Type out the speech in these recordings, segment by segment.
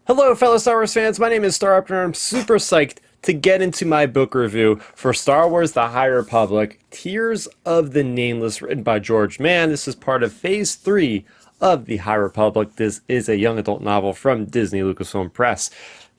Hello, fellow Star Wars fans. My name is Star Upton. I'm super psyched to get into my book review for Star Wars The High Republic, Tears of the Nameless, written by George Mann. This is part of Phase 3 of The High Republic. This is a young adult novel from Disney Lucasfilm Press.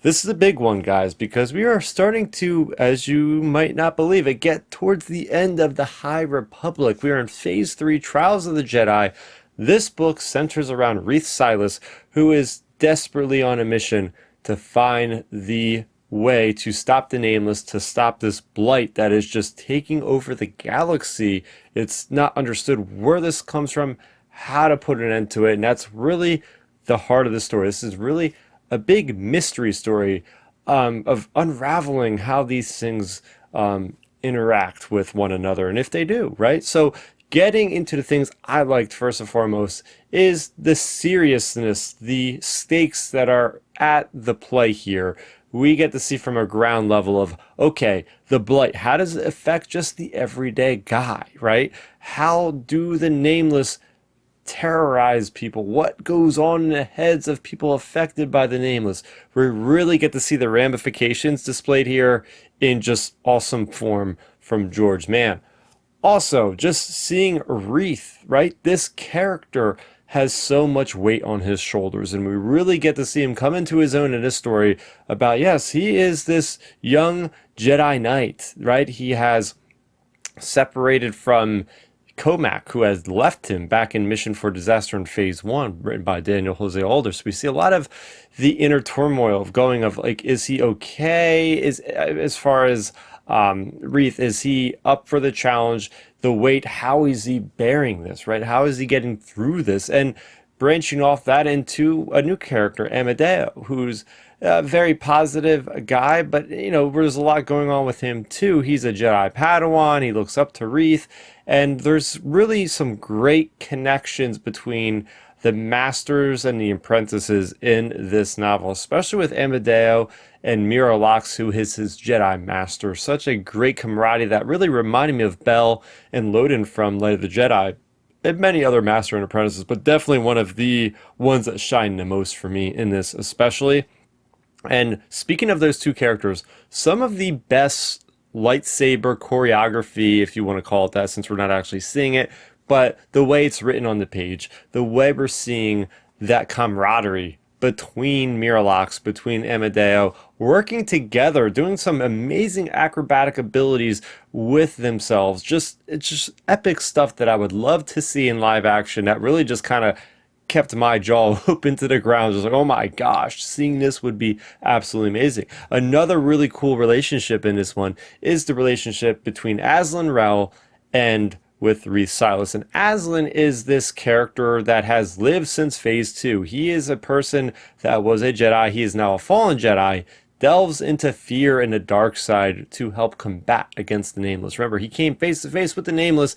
This is a big one, guys, because we are starting to, as you might not believe it, get towards the end of The High Republic. We are in Phase 3, Trials of the Jedi. This book centers around Reath Silas, who is desperately on a mission to find the way to stop the Nameless, to stop this blight that is just taking over the galaxy. It's not understood where this comes from, how to put an end to it, and that's really the heart of the story. This is really a big mystery story of unraveling how these things interact with one another, and if they do, right? So getting into the things I liked first and foremost is the seriousness, the stakes that are at the play here. We get to see from a ground level of, okay, the blight, how does it affect just the everyday guy, right? How do the Nameless terrorize people? What goes on in the heads of people affected by the Nameless? We really get to see the ramifications displayed here in just awesome form from George Mann. Also, just seeing Reath, right? This character has so much weight on his shoulders, and we really get to see him come into his own in this story about, yes, he is this young Jedi Knight, right? He has separated from Comac, who has left him back in Mission for Disaster in Phase 1, written by Daniel Jose Older. So we see a lot of the inner turmoil of going of, like, is he okay? Is, as far as Reath, is he up for the challenge? The weight, how is he bearing this, right? How is he getting through this? And branching off that into a new character, Amadeo, who's a very positive guy, but there's a lot going on with him too. He's a Jedi Padawan. He looks up to Reath, and there's really some great connections between the masters and the apprentices in this novel, especially with Amadeo and Mira Lox, who is his Jedi master. Such a great camaraderie that really reminded me of Bell and Loden from Light of the Jedi, and many other master and apprentices, but definitely one of the ones that shine the most for me in this especially. And speaking of those two characters, some of the best lightsaber choreography, if you want to call it that, since we're not actually seeing it, but the way it's written on the page, the way we're seeing that camaraderie between Miralax, between Amadeo, working together, doing some amazing acrobatic abilities with themselves. It's just epic stuff that I would love to see in live action, that really just kind of kept my jaw open to the ground. Just like, oh my gosh, seeing this would be absolutely amazing. Another really cool relationship in this one is the relationship between Aslan Rel and with Reath Silas. And Aslan is this character that has lived since Phase 2. He is a person that was a Jedi. He is now a fallen Jedi, delves into fear and the dark side to help combat against the Nameless. Remember, he came face to face with the Nameless,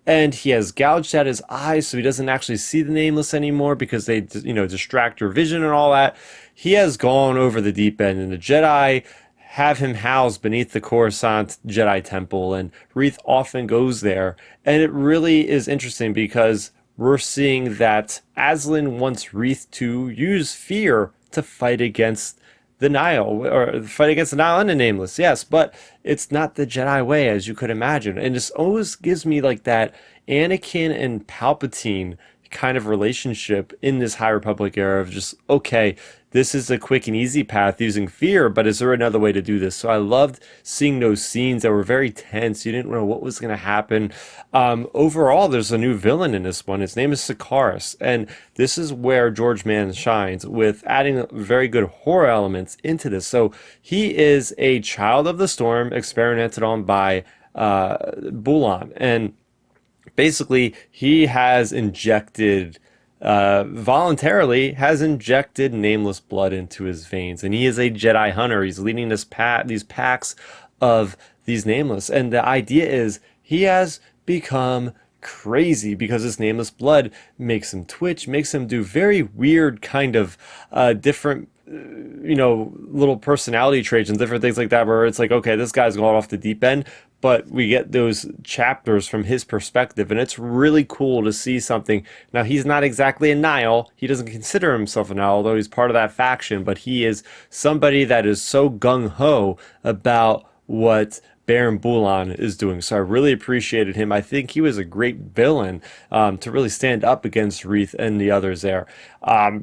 and he has gouged out his eyes so he doesn't actually see the Nameless anymore because they, distract your vision and all that. He has gone over the deep end, and the Jedi have him housed beneath the Coruscant Jedi Temple, and Reath often goes there. And it really is interesting because we're seeing that Aslan wants Reath to use fear to fight against the Nile, or fight against the Nile and the Nameless, yes, but it's not the Jedi way, as you could imagine. And this always gives me like that Anakin and Palpatine kind of relationship in this High Republic era of just, okay, this is a quick and easy path using fear, but is there another way to do this? So I loved seeing those scenes that were very tense. You didn't know what was going to happen. Overall, there's a new villain in this one. His name is Sakaris, and this is where George Mann shines with adding very good horror elements into this. So he is a child of the storm experimented on by Bulan, and basically he has injected voluntarily has injected Nameless blood into his veins, and he is a Jedi hunter. He's leading these packs of these Nameless, and the idea is he has become crazy because this Nameless blood makes him twitch, makes him do very weird kind of different little personality traits and different things like that, where it's like, okay, this guy's going off the deep end, but we get those chapters from his perspective, and it's really cool to see something. Now, he's not exactly a Nile. He doesn't consider himself a Nile, although he's part of that faction, but he is somebody that is so gung-ho about what Baron Bulan is doing. So I really appreciated him. I think he was a great villain to really stand up against Reath and the others there.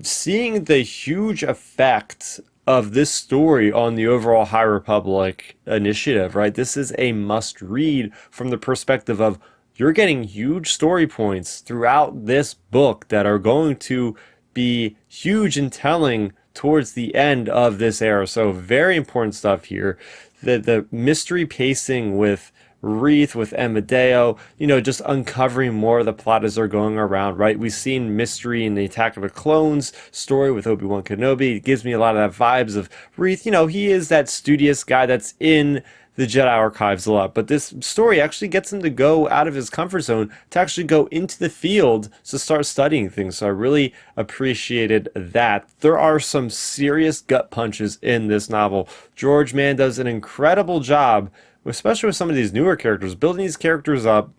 Seeing the huge effect of this story on the overall High Republic initiative, right? This is a must read from the perspective of you're getting huge story points throughout this book that are going to be huge and telling towards the end of this era. So very important stuff here. The mystery pacing with Reath, with Amadeo, just uncovering more of the plot as they're going around, right? We've seen mystery in the Attack of the Clones story with Obi-Wan Kenobi. It gives me a lot of that vibes of Reath. He is that studious guy that's in the Jedi archives a lot, but this story actually gets him to go out of his comfort zone, to actually go into the field to start studying things. So I really appreciated that. There are some serious gut punches in this novel. George Mann does an incredible job, especially with some of these newer characters, building these characters up,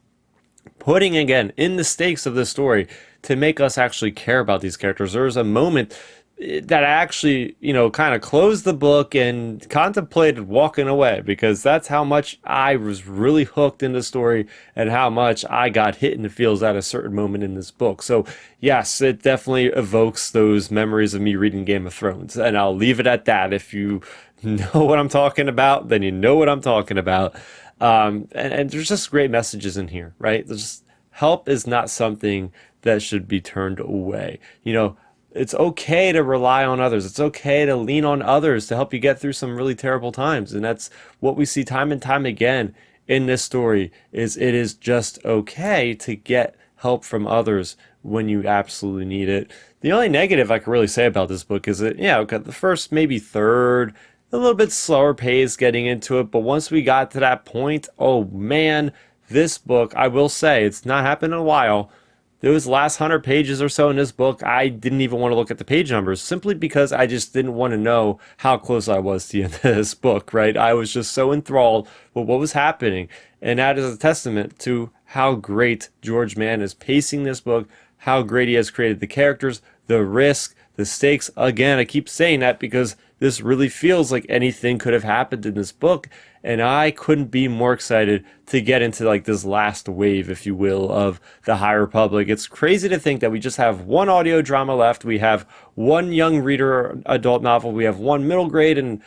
putting again in the stakes of this story to make us actually care about these characters. There was a moment that I actually, kind of closed the book and contemplated walking away, because that's how much I was really hooked in the story and how much I got hit in the feels at a certain moment in this book. So yes, it definitely evokes those memories of me reading Game of Thrones, and I'll leave it at that. If you know what I'm talking about, then you know what I'm talking about. And there's just great messages in here, right? There's just, help is not something that should be turned away. It's okay to rely on others. It's okay to lean on others to help you get through some really terrible times. And that's what we see time and time again in this story, is it is just okay to get help from others when you absolutely need it. The only negative I can really say about this book is that, okay, the first maybe third, a little bit slower pace getting into it. But once we got to that point, oh man, this book, I will say, it's not happened in a while. Those last 100 pages or so in this book, I didn't even want to look at the page numbers, simply because I just didn't want to know how close I was to the end of this book, right? I was just so enthralled with what was happening. And that is a testament to how great George Mann is pacing this book, how great he has created the characters, the risk, the stakes. Again, I keep saying that because this really feels like anything could have happened in this book, and I couldn't be more excited to get into like this last wave, if you will, of the High Republic. It's crazy to think that we just have one audio drama left. We have one young reader adult novel. We have one middle grade, and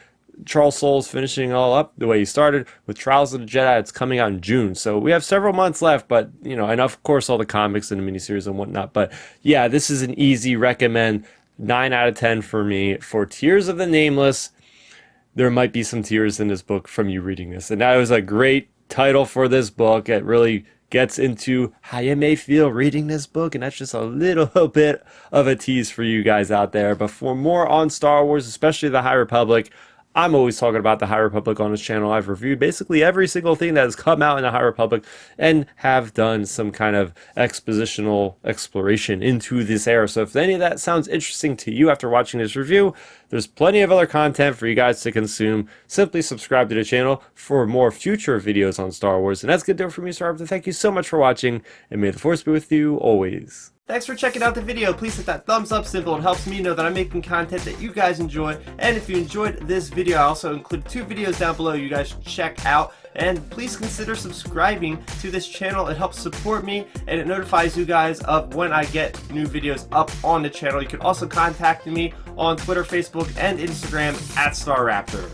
Charles Soule's finishing all up the way he started with Trials of the Jedi. It's coming out in June, so we have several months left, but and of course all the comics and the miniseries and whatnot. But yeah, this is an easy recommend. 9 out of 10 for me. For Tears of the Nameless, there might be some tears in this book from you reading this, and that was a great title for this book. It really gets into how you may feel reading this book, and that's just a little bit of a tease for you guys out there. But for more on Star Wars, especially the High Republic, I'm always talking about the High Republic on this channel. I've reviewed basically every single thing that has come out in the High Republic and have done some kind of expositional exploration into this era. So if any of that sounds interesting to you after watching this review, there's plenty of other content for you guys to consume. Simply subscribe to the channel for more future videos on Star Wars. And that's going to do it for me, Star Wars. Thank you so much for watching, and may the Force be with you always. Thanks for checking out the video. Please hit that thumbs up symbol. It helps me know that I'm making content that you guys enjoy. And if you enjoyed this video, I also included 2 videos down below you guys should check out. And please consider subscribing to this channel. It helps support me, and it notifies you guys of when I get new videos up on the channel. You can also contact me on Twitter, Facebook, and Instagram at StarRaptor.